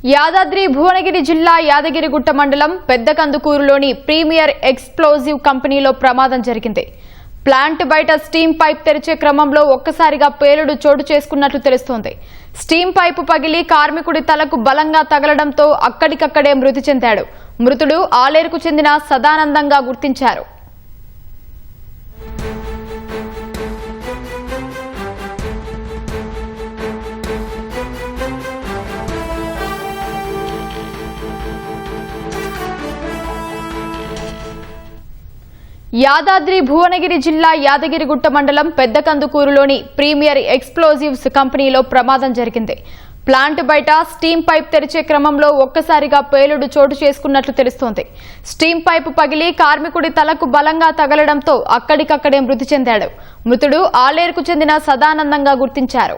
యాదాద్రి భువనగిరి జిల్లా యాదగిరిగుట్ట మండలం పెద్దకందుకూరులోని premier explosive కంపెనీలో ప్రమాదం జరిగింది. ప్లాంట్ బయట స్టీమ్ పైప్ తెరిచే క్రమంలో ఒక్కసారిగా పేలుడు చోటు చేసుకున్నట్లు తెలుస్తోంది. స్టీమ్ పైపు పగిలి కార్మికుడి తలకు బలంగా తగలడంతో అక్కడికక్కడే మృతి చెందాడు. మృతుడు ఆలేరుకు చెందిన సదానందంగా గుర్తించారు. యాదాద్రి భువనగిరి జిల్లా యాదగిరిగుట్ట మండలం పెద్దకందుకూరులోని ప్రీమియర్ ఎక్స్ప్లోజివ్స్ కంపెనీలో ప్రమాదం జరిగింది. ప్లాంట్ బయట స్టీమ్ పైప్ తెరిచే క్రమంలో ఒక్కసారిగా పేలుడు చోటు చేసుకున్నట్లు తెలుస్తోంది. స్టీమ్ పైపు పగిలి కార్మికుడి తలకు బలంగా తగలడంతో అక్కడికక్కడే మృతి చెందాడు. మృతుడు ఆలేరుకు చెందిన సదానందంగా గుర్తించారు.